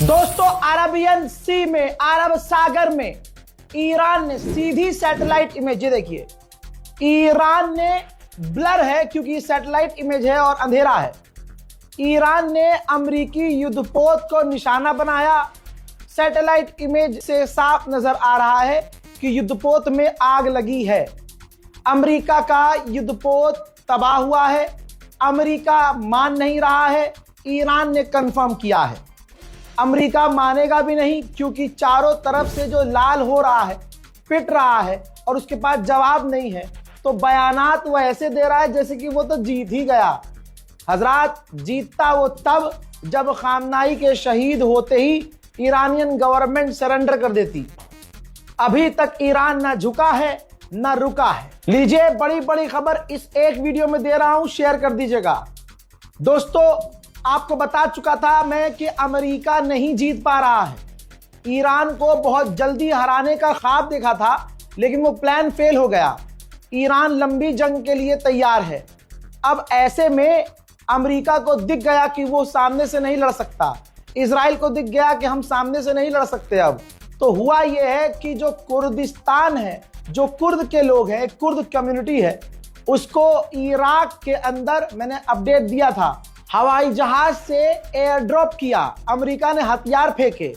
दोस्तों, अरबियन सी में, अरब सागर में ईरान ने सीधी सैटेलाइट इमेज, देखिए ईरान ने, ब्लर है क्योंकि सैटेलाइट इमेज है और अंधेरा है। ईरान ने अमेरिकी युद्धपोत को निशाना बनाया। सैटेलाइट इमेज से साफ नजर आ रहा है कि युद्धपोत में आग लगी है। अमेरिका का युद्धपोत तबाह हुआ है। अमेरिका मान नहीं रहा है, ईरान ने कंफर्म किया है। अमेरिका मानेगा भी नहीं क्योंकि चारों तरफ से जो लाल हो रहा है, पिट रहा है और उसके पास जवाब नहीं है, तो बयानात वो ऐसे दे रहा है जैसे कि वो तो जीत ही गया। हजरात, जीतता वो तब जब खामनाई के शहीद होते ही ईरानियन गवर्नमेंट सरेंडर कर देती। अभी तक ईरान ना झुका है ना रुका है। लीजिए, बड़ी बड़ी खबर इस एक वीडियो में दे रहा हूं, शेयर कर दीजिएगा। दोस्तों, आपको बता चुका था मैं कि अमेरिका नहीं जीत पा रहा है। ईरान को बहुत जल्दी हराने का ख्वाब देखा था, लेकिन वो प्लान फेल हो गया। ईरान लंबी जंग के लिए तैयार है। अब ऐसे में अमेरिका को दिख गया कि वो सामने से नहीं लड़ सकता। इजराइल को दिख गया कि हम सामने से नहीं लड़ सकते। अब तो हुआ यह है कि जो कुर्दिस्तान है, जो कुर्द के लोग हैं, कुर्द कम्युनिटी है, उसको इराक के अंदर मैंने अपडेट दिया था, हवाई जहाज से एयर ड्रॉप किया। अमेरिका ने हथियार फेंके।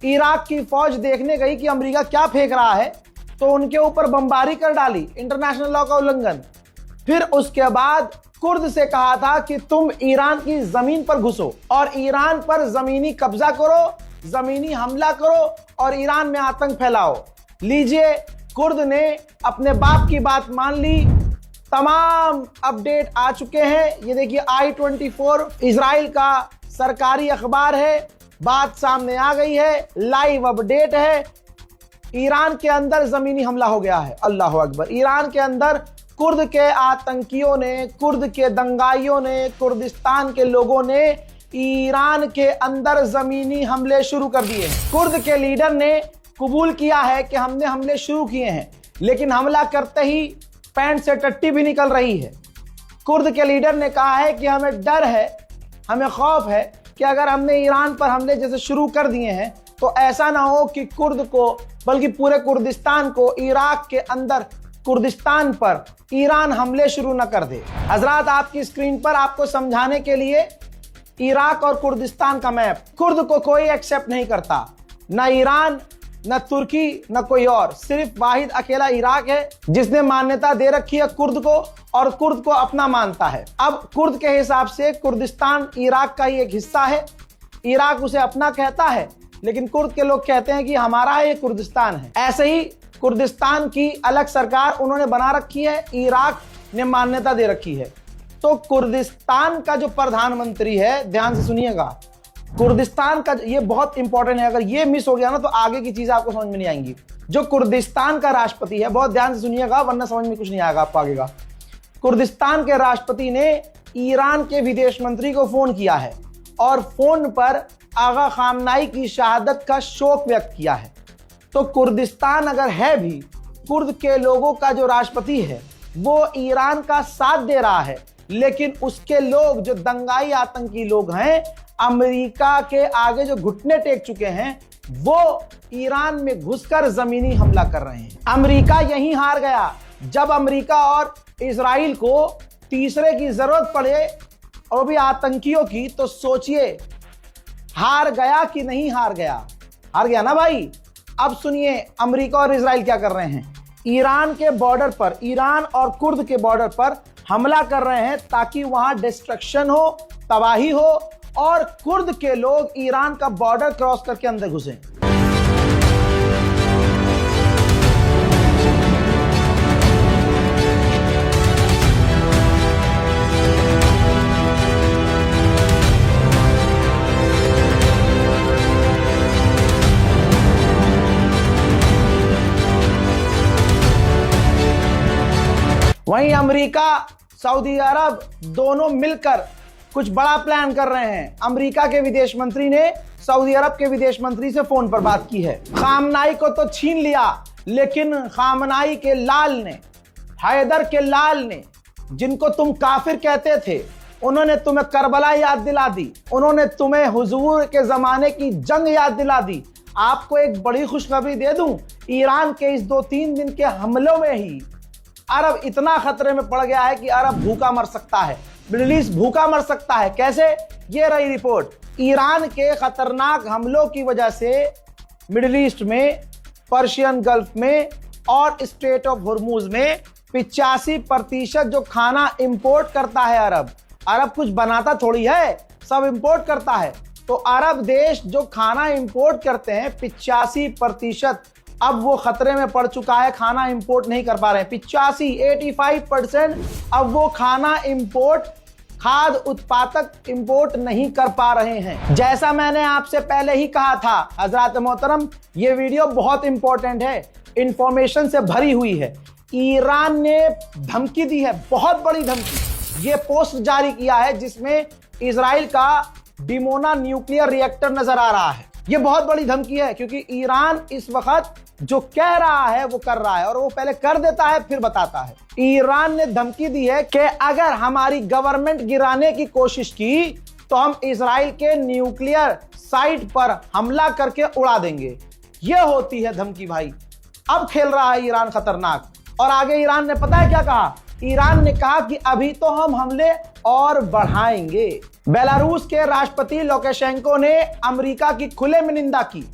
इराक की फौज देखने गई कि अमेरिका क्या फेंक रहा है, तो उनके ऊपर बमबारी कर डाली, इंटरनेशनल लॉ का उल्लंघन। फिर उसके बाद कुर्द से कहा था कि तुम ईरान की जमीन पर घुसो और ईरान पर जमीनी कब्जा करो, जमीनी हमला करो और ईरान में आतंक फैलाओ। लीजिए, कुर्द ने अपने बाप की बात मान ली। तमाम अपडेट आ चुके हैं। ये देखिए, I-24 इजराइल का सरकारी अखबार है। बात सामने आ गई है, लाइव अपडेट है। ईरान के अंदर जमीनी हमला हो गया है। अल्लाह अकबर। ईरान के अंदर कुर्द के आतंकियों ने, कुर्द के दंगाइयों ने, कुर्दिस्तान के लोगों ने ईरान के अंदर जमीनी हमले शुरू कर दिए हैं। कुर्द के लीडर ने कबूल किया है कि हमने हमले शुरू किए हैं, लेकिन हमला करते ही पैंट से टट्टी भी निकल रही है। कुर्द के लीडर ने कहा है कि हमें डर है, हमें खौफ है कि अगर हमने ईरान पर हमले जैसे शुरू कर दिए हैं तो ऐसा ना हो कि कुर्द को, बल्कि पूरे कुर्दिस्तान को, इराक के अंदर कुर्दिस्तान पर ईरान हमले शुरू ना कर दे। हजरात, आपकी स्क्रीन पर आपको समझाने के लिए इराक और कुर्दिस्तान का मैप। कुर्द को कोई एक्सेप्ट नहीं करता, ना ईरान, न तुर्की, न कोई और। सिर्फ वाहिद अकेला इराक है जिसने मान्यता दे रखी है कुर्द को, और कुर्द को अपना मानता है। अब कुर्द के हिसाब से कुर्दिस्तान इराक का ही एक हिस्सा है। इराक उसे अपना कहता है, लेकिन कुर्द के लोग कहते हैं कि हमारा है, ये कुर्दिस्तान है। ऐसे ही कुर्दिस्तान की अलग सरकार उन्होंने बना रखी है, इराक ने मान्यता दे रखी है। तो कुर्दिस्तान का जो प्रधानमंत्री है, ध्यान से सुनिएगा, कुर्दिस्तान का, ये बहुत इंपॉर्टेंट है। अगर ये मिस हो गया ना तो आगे की चीजें आपको समझ में नहीं आएंगी। जो कुर्दिस्तान का राष्ट्रपति है, बहुत ध्यान से सुनिएगा वरना समझ में कुछ नहीं आएगा आपको आगे का। कुर्दिस्तान के राष्ट्रपति ने ईरान के विदेश मंत्री को फोन किया है और फोन पर आगा खामनाई की शहादत का शोक व्यक्त किया है। तो कुर्दिस्तान अगर है भी, कुर्द के लोगों का जो राष्ट्रपति है वो ईरान का साथ दे रहा है, लेकिन उसके लोग, जो दंगाई आतंकी लोग हैं, अमेरिका के आगे जो घुटने टेक चुके हैं, वो ईरान में घुसकर जमीनी हमला कर रहे हैं। अमेरिका यहीं हार गया। जब अमेरिका और इजराइल को तीसरे की जरूरत पड़े, और भी आतंकियों की, तो सोचिए हार गया कि नहीं हार गया? हार गया ना भाई। अब सुनिए अमेरिका और इजराइल क्या कर रहे हैं। ईरान के बॉर्डर पर, ईरान और कुर्द के बॉर्डर पर हमला कर रहे हैं ताकि वहां डिस्ट्रक्शन हो, तबाही हो और कुर्द के लोग ईरान का बॉर्डर क्रॉस करके अंदर घुसे। वहीं अमेरिका, सऊदी अरब दोनों मिलकर कुछ बड़ा प्लान कर रहे हैं। अमेरिका के विदेश मंत्री ने सऊदी अरब के विदेश मंत्री से फोन पर बात की है। खामनाई को तो छीन लिया, लेकिन खामनाई के लाल ने, हैदर के लाल ने, जिनको तुम काफिर कहते थे, उन्होंने तुम्हें करबला याद दिला दी, उन्होंने तुम्हें हुजूर के जमाने की जंग याद दिला दी। आपको एक बड़ी खुशखबरी दे दूं, ईरान के इस 2-3 दिन के हमलों में ही अरब इतना खतरे में पड़ गया है कि अरब भूखा मर सकता है, मिडिल ईस्ट भूखा मर सकता है। कैसे? ये रही रिपोर्ट। ईरान के खतरनाक हमलों की वजह से मिडिल ईस्ट में, पर्शियन गल्फ में और स्ट्रेट ऑफ हुर्मुज में 85% जो खाना इंपोर्ट करता है अरब कुछ बनाता थोड़ी है, सब इंपोर्ट करता है। तो अरब देश जो खाना इंपोर्ट करते हैं 85% अब वो खतरे में पड़ चुका है, खाना इंपोर्ट नहीं कर पा रहे हैं। 85% अब वो खाना इंपोर्ट, खाद्य उत्पादक इंपोर्ट नहीं कर पा रहे हैं। जैसा मैंने आपसे पहले ही कहा था हजरत मोहतरम, ये वीडियो बहुत इंपॉर्टेंट है, इंफॉर्मेशन से भरी हुई है। ईरान ने धमकी दी है, बहुत बड़ी धमकी। ये पोस्ट जारी किया है जिसमें इजराइल का डिमोना न्यूक्लियर रिएक्टर नजर आ रहा है। ये बहुत बड़ी धमकी है क्योंकि ईरान इस वक्त जो कह रहा है वो कर रहा है, और वो पहले कर देता है फिर बताता है। ईरान ने धमकी दी है कि अगर हमारी गवर्नमेंट गिराने की कोशिश की तो हम इजराइल के न्यूक्लियर साइट पर हमला करके उड़ा देंगे। ये होती है धमकी भाई। अब खेल रहा है ईरान खतरनाक। और आगे ईरान ने पता है क्या कहा? ईरान ने कहा कि अभी तो हम हमले और बढ़ाएंगे। बेलारूस के राष्ट्रपति लुकाशेंको ने अमेरिका की खुले में निंदा की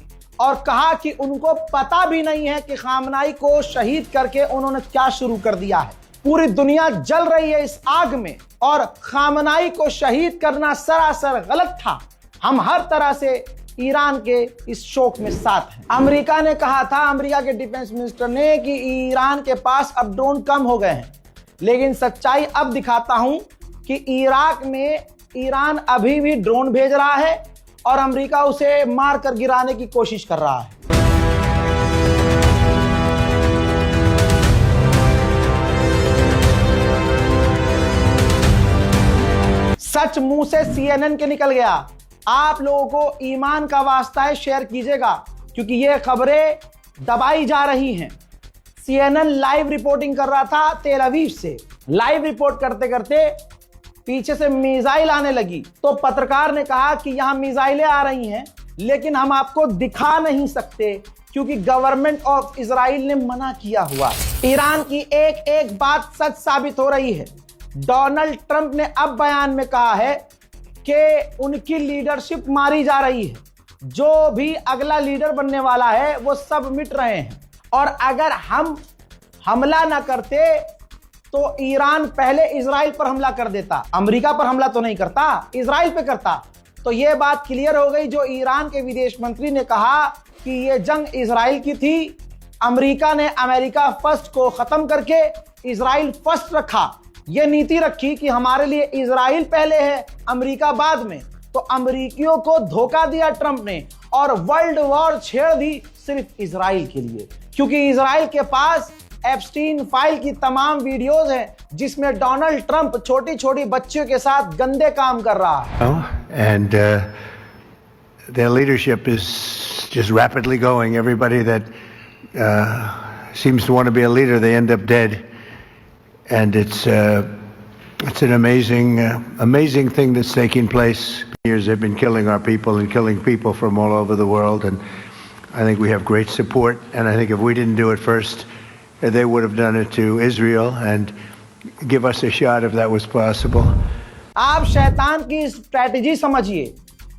और कहा कि उनको पता भी नहीं है कि खामनाई को शहीद करके उन्होंने क्या शुरू कर दिया है। पूरी दुनिया जल रही है इस आग में और खामनाई को शहीद करना सरासर गलत था। हम हर तरह से ईरान के इस शोक में साथ हैं। अमेरिका ने कहा था, अमेरिका के डिफेंस मिनिस्टर ने, कि ईरान के पास अब ड्रोन कम हो गए हैं, लेकिन सच्चाई अब दिखाता हूं कि इराक में ईरान अभी भी ड्रोन भेज रहा है और अमेरिका उसे मार कर गिराने की कोशिश कर रहा है। सच मुंह से CNN के निकल गया। आप लोगों को ईमान का वास्ता है, शेयर कीजिएगा क्योंकि ये खबरें दबाई जा रही हैं। CNN लाइव रिपोर्टिंग कर रहा था तेल अवीव से। लाइव रिपोर्ट करते करते पीछे से मिसाइल आने लगी, तो पत्रकार ने कहा कि यहां मिसाइलें आ रही हैं लेकिन हम आपको दिखा नहीं सकते क्योंकि गवर्नमेंट ऑफ इजराइल ने मना किया हुआ। ईरान की एक एक बात सच साबित हो रही है। डोनाल्ड ट्रंप ने अब बयान में कहा है कि उनकी लीडरशिप मारी जा रही है। जो भी अगला लीडर बनने वाला है वो सब मिट रहे हैं, और अगर हम हमला ना करते तो ईरान पहले इजराइल पर हमला कर देता। अमेरिका पर हमला तो नहीं करता, इजराइल पे करता। तो ये बात क्लियर हो गई। जो ईरान के विदेश मंत्री ने कहा कि ये जंग इजराइल की थी, अमेरिका ने अमेरिका फर्स्ट को खत्म करके इजराइल फर्स्ट रखा। ये नीति रखी कि हमारे लिए इजराइल पहले है, अमेरिका बाद में। तो अमेरिकियों को धोखा दिया ट्रंप ने और वर्ल्ड वॉर छेड़ दी सिर्फ इजराइल के लिए, क्योंकि इजराइल के पास एप्स्टीन फाइल की तमाम वीडियोस हैं जिसमें डोनाल्ड ट्रंप छोटी छोटी बच्चियों के साथ गंदे काम कर रहा है। And their leadership is just rapidly going. Everybody that seems to want to be a leader, they end up dead. And it's an amazing thing that's taking place. Years they've been killing our people and killing people from all over the world, and I think we have great support. And I think if we didn't do it first, they would have done it to Israel and give us a shot if that was possible. आप शैतान की strategy समझिए।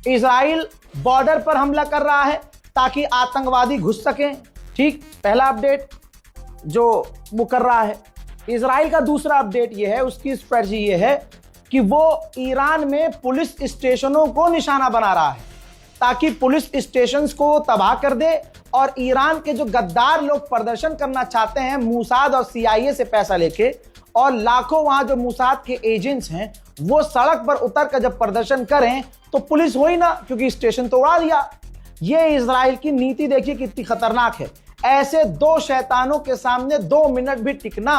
Israel border पर हमला कर रहा है ताकि आतंकवादी घुस सकें। ठीक, पहला अपडेट जो वो कर रहा है। इजराइल का दूसरा अपडेट ये है, उसकी स्ट्रैटेजी ये है कि वो ईरान में पुलिस स्टेशनों को निशाना बना रहा है ताकि पुलिस स्टेशंस को तबाह कर दे, और ईरान के जो गद्दार लोग प्रदर्शन करना चाहते हैं मूसाद और CIA से पैसा लेके, और लाखों वहां जो मूसाद के एजेंट्स हैं वो सड़क पर उतर कर जब प्रदर्शन करें तो पुलिस हो ही ना, क्योंकि स्टेशन तो उड़ा दिया। ये इजराइल की नीति देखिए कितनी खतरनाक है। ऐसे दो शैतानों के सामने 2 मिनट भी टिकना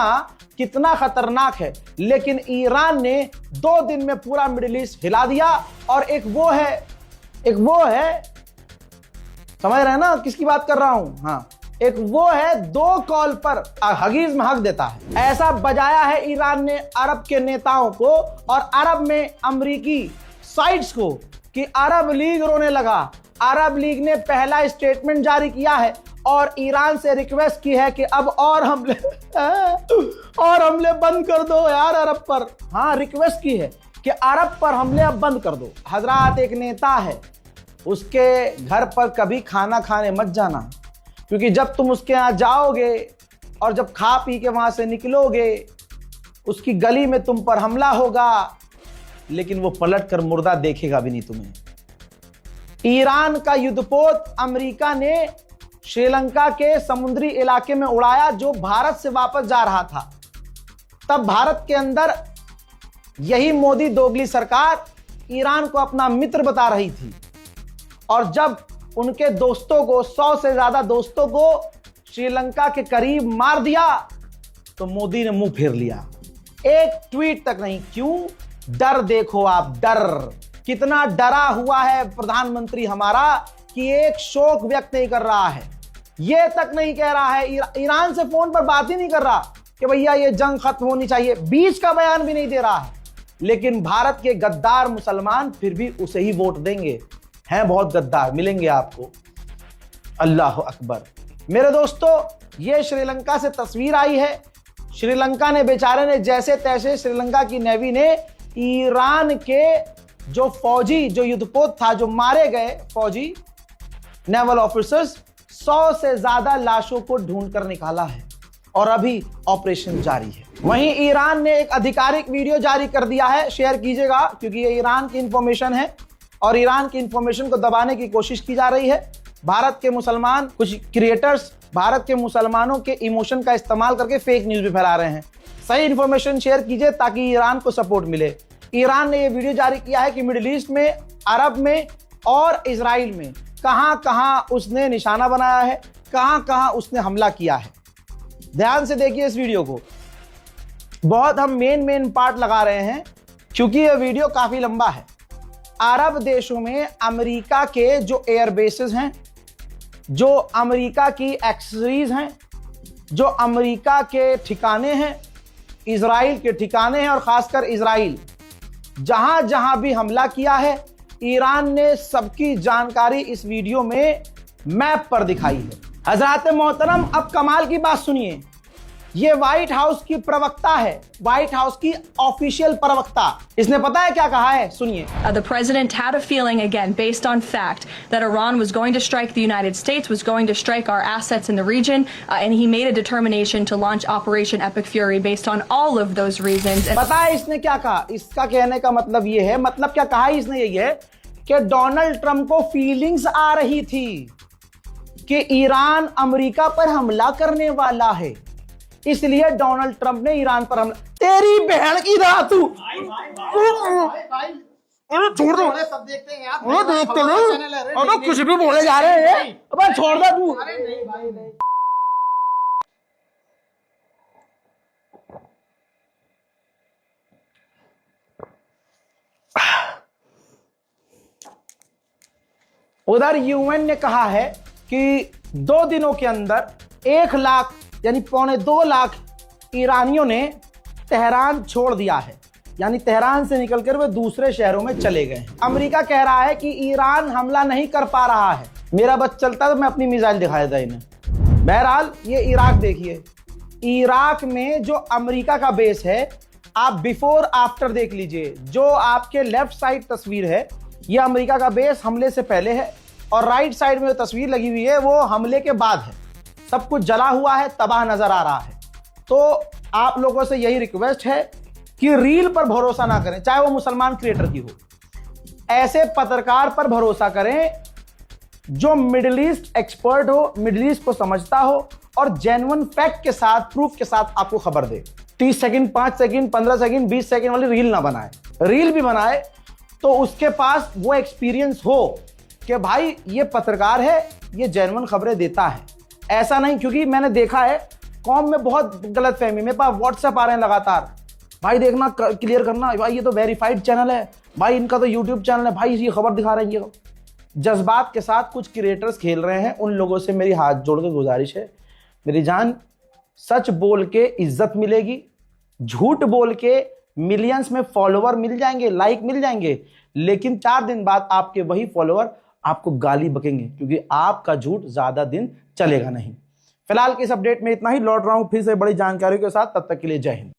कितना खतरनाक है। लेकिन ईरान ने 2 दिन में पूरा मिडिल ईस्ट हिला दिया। और एक वो है, समझ रहे हैं ना किसकी बात कर रहा हूं? हाँ, एक वो है 2 कॉल पर हगीज में हक देता है। ऐसा बजाया है ईरान ने अरब के नेताओं को और अरब में अमेरिकी साइट्स को कि अरब लीग रोने लगा। अरब लीग ने पहला स्टेटमेंट जारी किया है और ईरान से रिक्वेस्ट की है कि अब और हमले बंद कर दो यार अरब पर। हाँ, रिक्वेस्ट की है कि अरब पर हमले अब बंद कर दो। हजरात, एक नेता है, उसके घर पर कभी खाना खाने मत जाना, क्योंकि जब तुम उसके यहाँ जाओगे और जब खा पी के वहां से निकलोगे, उसकी गली में तुम पर हमला होगा, लेकिन वो पलट कर मुर्दा देखेगा भी नहीं तुम्हें। ईरान का युद्धपोत अमेरिका ने श्रीलंका के समुद्री इलाके में उड़ाया जो भारत से वापस जा रहा था। तब भारत के अंदर यही मोदी दोगली सरकार ईरान को अपना मित्र बता रही थी और जब उनके दोस्तों को, 100 से ज्यादा दोस्तों को श्रीलंका के करीब मार दिया तो मोदी ने मुंह फेर लिया। एक ट्वीट तक नहीं। क्यों? डर देखो आप, डर कितना डरा हुआ है प्रधानमंत्री हमारा कि एक शोक व्यक्त नहीं कर रहा है। ये तक नहीं कह रहा है, ईरान से फोन पर बात ही नहीं कर रहा कि भैया ये जंग खत्म होनी चाहिए, बीच का बयान भी नहीं दे रहा है। लेकिन भारत के गद्दार मुसलमान फिर भी उसे ही वोट देंगे। हैं बहुत गद्दार, मिलेंगे आपको। अल्लाह अकबर। मेरे दोस्तों, ये श्रीलंका से तस्वीर आई है। श्रीलंका ने बेचारे ने जैसे तैसे, श्रीलंका की नेवी ने ईरान के जो फौजी, जो युद्धपोत था, जो मारे गए फौजी नेवल ऑफिसर्स, 100 से ज्यादा लाशों को ढूंढ कर निकाला है और अभी ऑपरेशन जारी है। वहीं ईरान ने एक आधिकारिक वीडियो जारी कर दिया है, शेयर कीजिएगा क्योंकि ये ईरान की इंफॉर्मेशन है और ईरान की इंफॉर्मेशन को दबाने की कोशिश की जा रही है। भारत के मुसलमान, कुछ क्रिएटर्स भारत के मुसलमानों के इमोशन का इस्तेमाल करके फेक न्यूज भी फैला रहे हैं। सही इंफॉर्मेशन शेयर कीजिए ताकि ईरान को सपोर्ट मिले। ईरान ने यह वीडियो जारी किया है कि मिडिल ईस्ट में, अरब में और इजराइल में कहां कहां उसने निशाना बनाया है, कहां कहां उसने हमला किया है। ध्यान से देखिए इस वीडियो को। बहुत हम मेन पार्ट लगा रहे हैं क्योंकि यह वीडियो काफी लंबा है। अरब देशों में अमेरिका के जो एयर बेसेस हैं, जो अमेरिका की एक्सेसरीज हैं, जो अमेरिका के ठिकाने हैं, इजराइल के ठिकाने हैं और खासकर इजराइल जहां जहां भी हमला किया है, ईरान ने सबकी जानकारी इस वीडियो में मैप पर दिखाई है। हजरात मोहतरम, अब कमाल की बात सुनिए। ये व्हाइट हाउस की प्रवक्ता है, व्हाइट हाउस की ऑफिशियल प्रवक्ता। इसने पता है क्या कहा है? सुनिए। The president had a feeling, again, based on fact, that Iran was going to strike the United States, was going to strike our assets in the region, and he made a determination to launch Operation Epic Fury based on all of those reasons. पता है इसने क्या कहा? इसका कहने का मतलब ये है, मतलब क्या कहा इसने? यही है कि डोनाल्ड ट्रंप को फीलिंग्स आ रही थी कि ईरान अमेरिका पर हमला करने वाला है, इसलिए डोनाल्ड ट्रंप ने ईरान पर हमला। तेरी बहन की राह तू छोड़ दो, सब देखते हैं यार, देखते लो, अबे कुछ भी बोले जा रहे हैं, अबे छोड़ दे तू। उधर यूएन ने कहा है कि 2 दिनों के अंदर 1 लाख यानी 1.25 लाख ईरानियों ने तेहरान छोड़ दिया है, यानी तेहरान से निकलकर वे दूसरे शहरों में चले गए हैं। अमेरिका कह रहा है कि ईरान हमला नहीं कर पा रहा है। मेरा बस चलता तो मैं अपनी मिसाइल दिखा देता इन्हें। बहरहाल ये इराक देखिए, इराक में जो अमेरिका का बेस है, आप बिफोर आफ्टर देख लीजिए। जो आपके लेफ्ट साइड तस्वीर है, ये अमेरिका का बेस हमले से पहले है और राइट साइड में जो तस्वीर लगी हुई है वो हमले के बाद है। सब कुछ जला हुआ है, तबाह नजर आ रहा है। तो आप लोगों से यही रिक्वेस्ट है कि रील पर भरोसा ना करें, चाहे वो मुसलमान क्रिएटर की हो। ऐसे पत्रकार पर भरोसा करें जो मिडिल ईस्ट एक्सपर्ट हो, मिडिल ईस्ट को समझता हो और जेन्युइन फैक्ट के साथ, प्रूफ के साथ आपको खबर दे। 30 सेकंड, 5 सेकंड, 15 सेकंड, 20 सेकंड वाली रील ना बनाए। रील भी बनाए तो उसके पास वो एक्सपीरियंस हो कि भाई ये पत्रकार है, ये जेन्युइन खबरें देता है। ऐसा नहीं, क्योंकि मैंने देखा है कौम में बहुत गलत फहमी। मेरे पास व्हाट्सएप आ रहे हैं लगातार, भाई देखना, क्लियर करना, भाई ये तो वेरीफाइड चैनल है, भाई इनका तो यूट्यूब चैनल है, भाई ये खबर दिखा रहे हैं। जज्बात के साथ कुछ क्रिएटर्स खेल रहे हैं, उन लोगों से मेरी हाथ जोड़ के गुजारिश है, मेरी जान, सच बोल के इज्जत मिलेगी, झूठ बोल के मिलियंस में फॉलोवर मिल जाएंगे, लाइक मिल जाएंगे, लेकिन 4 दिन बाद आपके वही फॉलोवर आपको गाली बकेंगे, क्योंकि आपका झूठ ज्यादा दिन चलेगा नहीं। फिलहाल के इस अपडेट में इतना ही, लौट रहा हूं फिर से बड़ी जानकारी के साथ, तब तक के लिए जय हिंद।